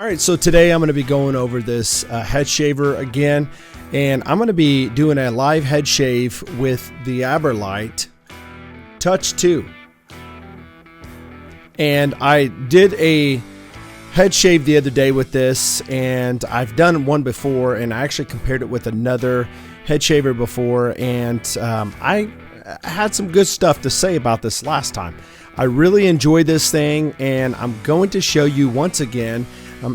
All right, so today I'm going to be going over this head shaver again, and I'm going to be doing a live head shave with the Aberlite Touch 2. And I did a head shave the other day with this, and I've done one before, and I actually compared it with another head shaver before, and I had some good stuff to say about this last time. I really enjoyed this thing, and I'm going to show you once again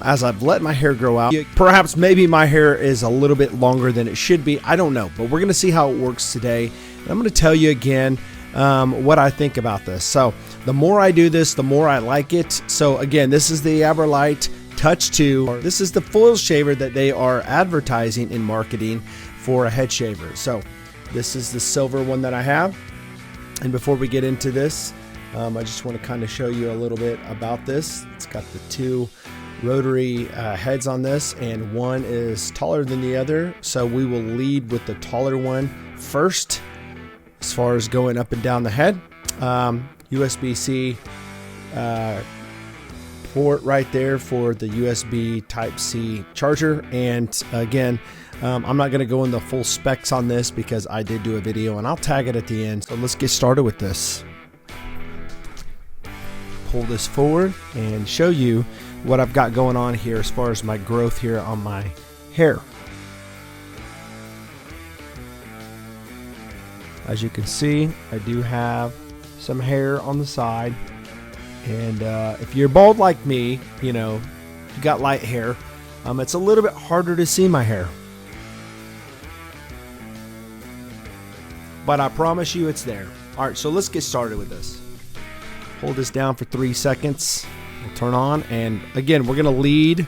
as I've let my hair grow out. Perhaps maybe my hair is a little bit longer than it should be. I don't know, but we're going to see how it works today. And I'm going to tell you again what I think about this. So the more I do this, the more I like it. So again, this is the Aberlite Touch 2. This is the foil shaver that they are advertising and marketing for a head shaver. So this is the silver one that I have. And before we get into this, I just want to kind of show you a little bit about this. It's got the two rotary heads on this, and one is taller than the other, so we will lead with the taller one first as far as going up and down the head. USB-C port right there for the USB Type-C charger. And again, I'm not going to go into full specs on this because I did do a video, and I'll tag it at the end. So let's get started with this. Pull this forward and show you what I've got going on here as far as my growth here on my hair. As you can see, I do have some hair on the side, and if you're bald like me, you know, you got light hair, it's a little bit harder to see my hair, but I promise you it's there. All right, so let's get started with this. Hold this down for 3 seconds. We'll turn on, and again, we're going to lead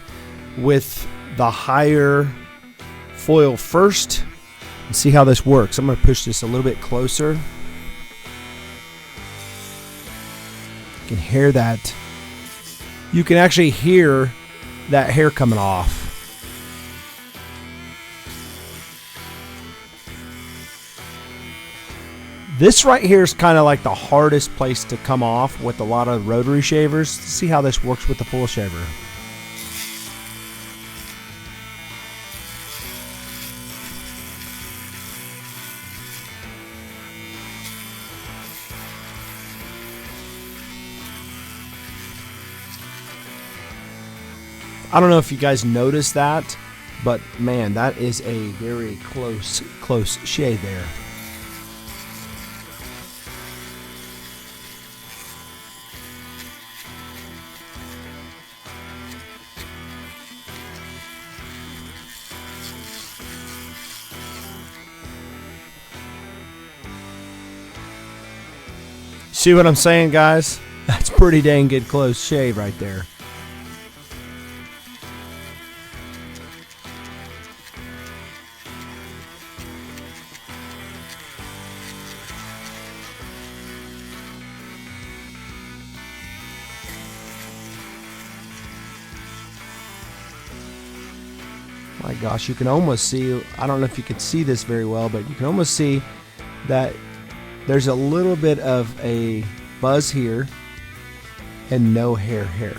with the higher foil first and see how this works. I'm going to push this a little bit closer. You can hear that. You can actually hear that hair coming off. This right here is kind of like the hardest place to come off with a lot of rotary shavers. Let's see how this works with the foil shaver. I don't know if you guys noticed that, but man, that is a very close shave there. See what I'm saying, guys? That's pretty dang good close shave right there. My gosh, you can almost see, I don't know if you can see this very well, but you can almost see that there's a little bit of a buzz here and no hair here.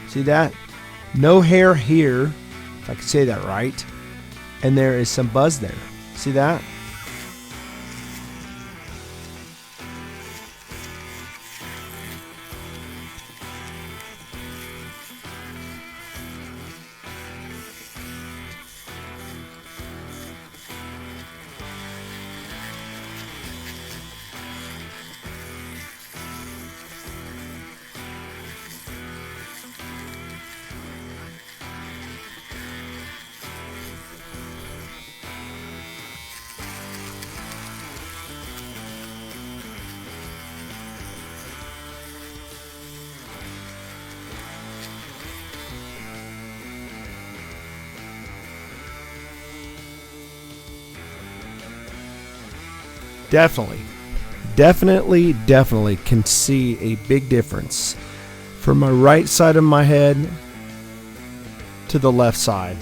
See that? No hair here, if I can say that right, and there is some buzz there. See that? Definitely can see a big difference from my right side of my head to the left side.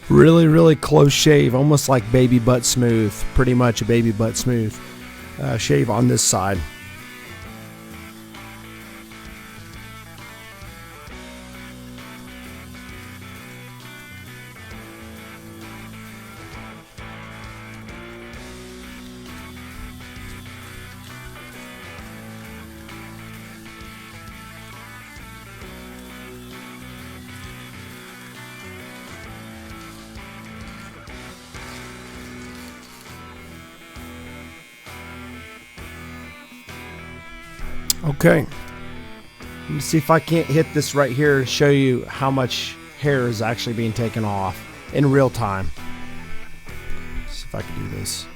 Really, really close shave, almost like baby butt smooth. Pretty much a baby butt smooth shave on this side. Okay, let me see if I can't hit this right here and show you how much hair is actually being taken off in real time. Let's see if I can do this.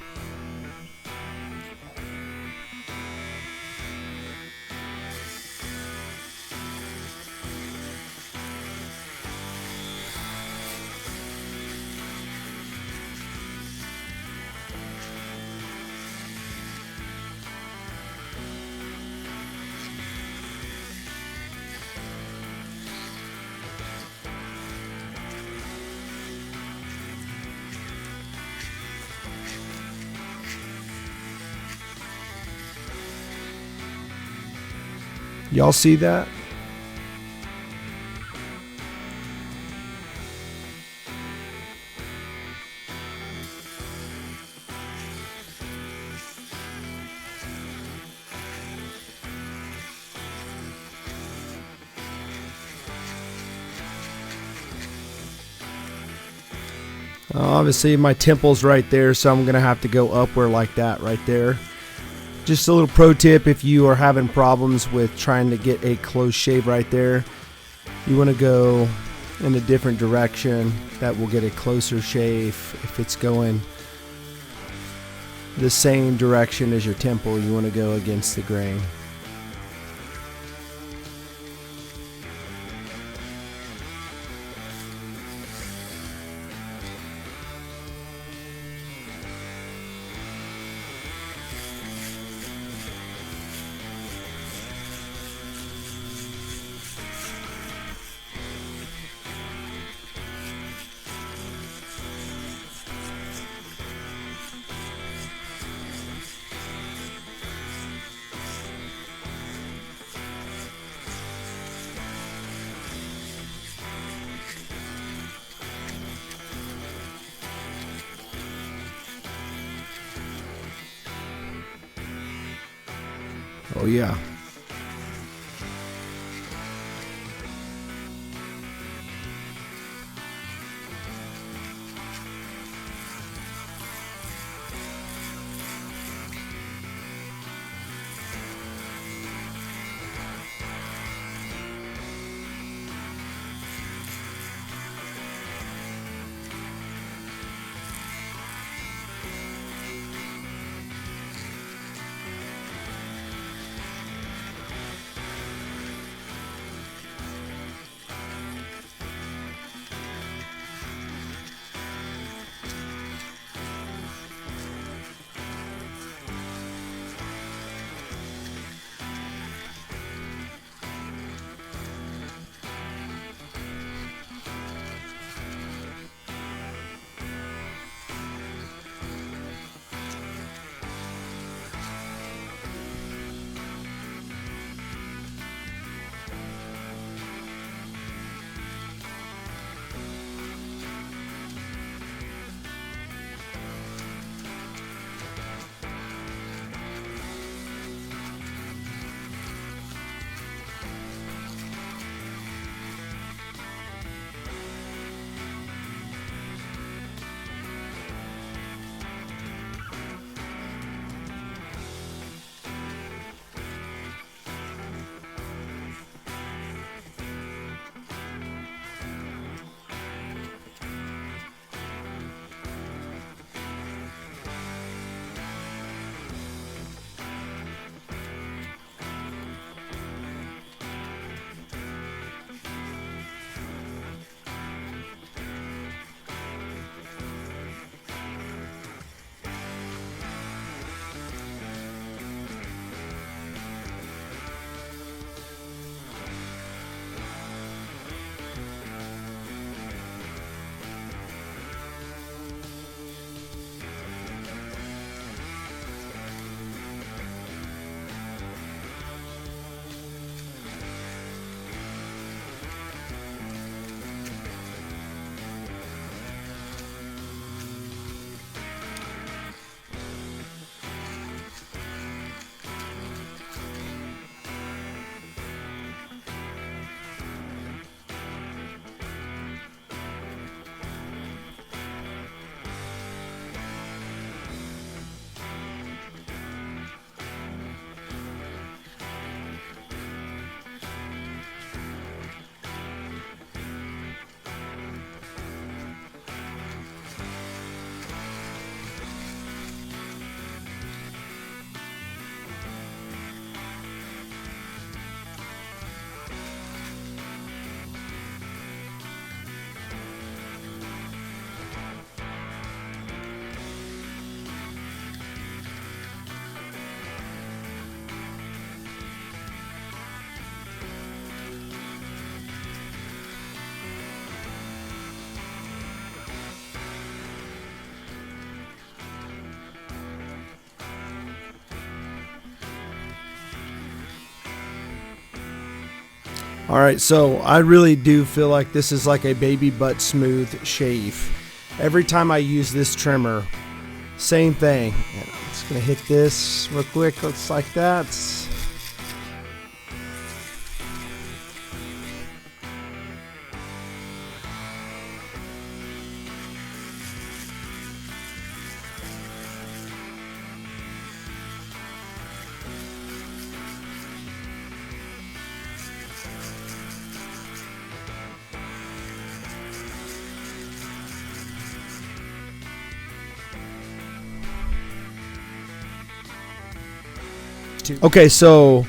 Y'all see that? Obviously my temple's right there, so I'm gonna have to go upward like that right there. Just a little pro tip, if you are having problems with trying to get a close shave right there, you want to go in a different direction. That will get a closer shave. If it's going the same direction as your temple, you want to go against the grain. Oh yeah. All right, so I really do feel like this is like a baby butt smooth shave. Every time I use this trimmer, same thing. And I'm just gonna hit this real quick, looks like that. Okay, so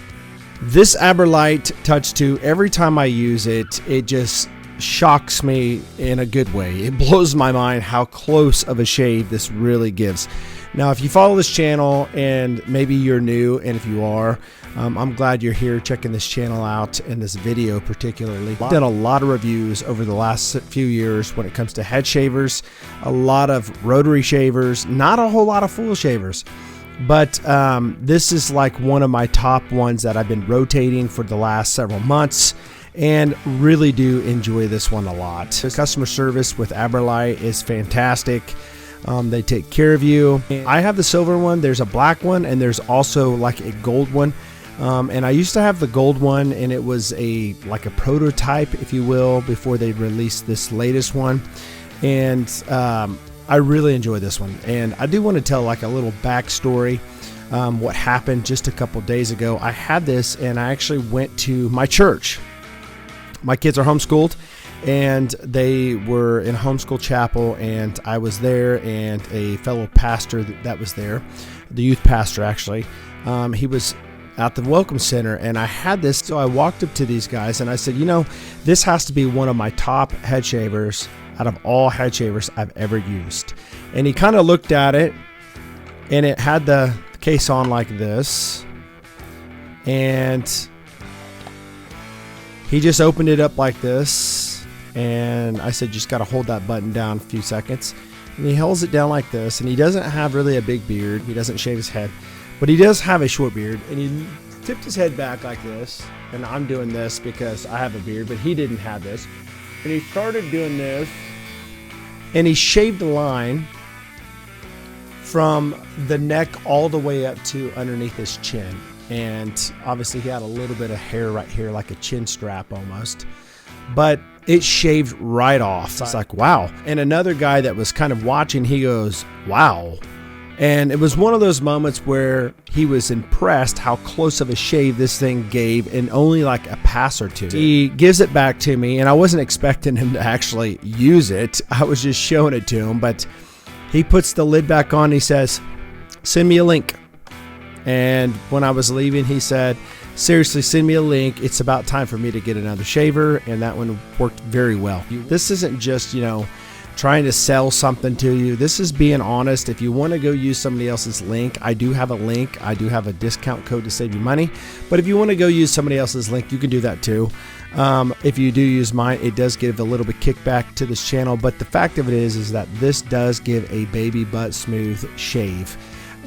this Aberlite Touch 2, every time I use it, it just shocks me in a good way. It blows my mind how close of a shave this really gives. Now, if you follow this channel and maybe you're new, and if you are, I'm glad you're here checking this channel out and this video particularly. I've done a lot of reviews over the last few years when it comes to head shavers, a lot of rotary shavers, not a whole lot of full shavers. But this is like one of my top ones that I've been rotating for the last several months, and really do enjoy this one a lot. The customer service with Aberlite is fantastic. They take care of you. I have the silver one, there's a black one, and there's also like a gold one. And I used to have the gold one, and it was like a prototype, if you will, before they released this latest one. And I really enjoy this one, and I do want to tell like a little backstory. What happened just a couple days ago. I had this, and I actually went to my church. My kids are homeschooled, and they were in a homeschool chapel, and I was there, and a fellow pastor that was there, the youth pastor actually, he was at the welcome center, and I had this. So I walked up to these guys, and I said, you know, this has to be one of my top head shavers out of all head shavers I've ever used. And he kind of looked at it, and it had the case on like this, and he just opened it up like this, and I said, just got to hold that button down a few seconds. And he holds it down like this, and he doesn't have really a big beard. He doesn't shave his head, but he does have a short beard, and he tipped his head back like this. And I'm doing this because I have a beard, but he didn't have this. And he started doing this, and he shaved the line from the neck all the way up to underneath his chin. And obviously he had a little bit of hair right here, like a chin strap almost, but it shaved right off. It's like, wow. And another guy that was kind of watching, he goes, wow. And it was one of those moments where he was impressed how close of a shave this thing gave in only like a pass or two. He gives it back to me, and I wasn't expecting him to actually use it. I was just showing it to him, but he puts the lid back on. He says, send me a link. And when I was leaving, he said, seriously, send me a link. It's about time for me to get another shaver. And that one worked very well. This isn't just, you know, trying to sell something to you. This is being honest. If you want to go use somebody else's link, I do have a link. I do have a discount code to save you money. But if you want to go use somebody else's link, you can do that too. If you do use mine, it does give a little bit kickback to this channel. But the fact of it is that this does give a baby butt smooth shave.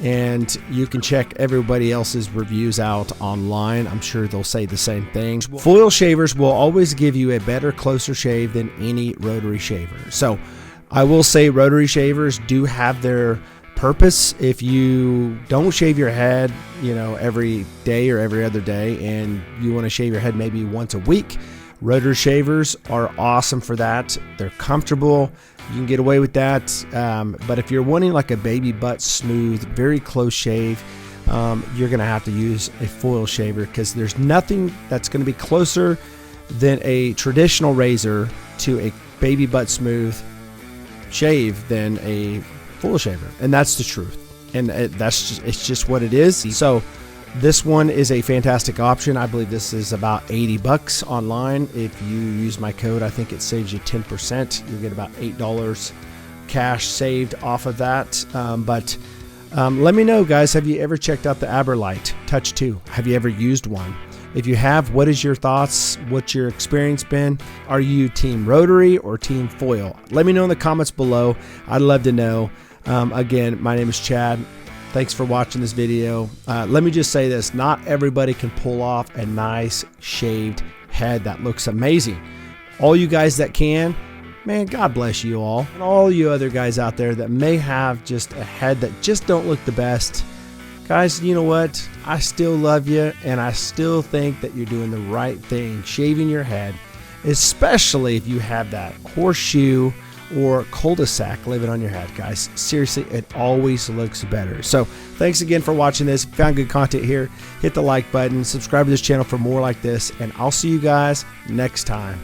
And you can check everybody else's reviews out online. I'm sure they'll say the same thing. Foil shavers will always give you a better, closer shave than any rotary shaver. So I will say rotary shavers do have their purpose. If you don't shave your head, you know, every day or every other day, and you want to shave your head maybe once a week, rotary shavers are awesome for that. They're comfortable. You can get away with that. But if you're wanting like a baby butt smooth, very close shave, you're going to have to use a foil shaver, because there's nothing that's going to be closer than a traditional razor to a baby butt smooth shave than a foil shaver. And that's the truth. And it's just what it is. So this one is a fantastic option. I believe this is about $80 online. If you use my code, I think it saves you 10%. You'll get about $8 cash saved off of that. But let me know, guys, have you ever checked out the Aberlite Touch 2? Have you ever used one? If you have, what is your thoughts? What's your experience been? Are you team rotary or team foil? Let me know in the comments below. I'd love to know. Again, my name is Chad. Thanks for watching this video. Let me just say this. Not everybody can pull off a nice shaved head. head that looks amazing. All you guys that can, man, God bless you all. And all you other guys out there that may have just a head that just don't look the best, guys, you know what? I still love you, and I still think that you're doing the right thing, shaving your head, especially if you have that horseshoe or cul-de-sac living on your head, guys. Seriously, it always looks better. So thanks again for watching this. If you found good content here, hit the like button, subscribe to this channel for more like this, and I'll see you guys next time.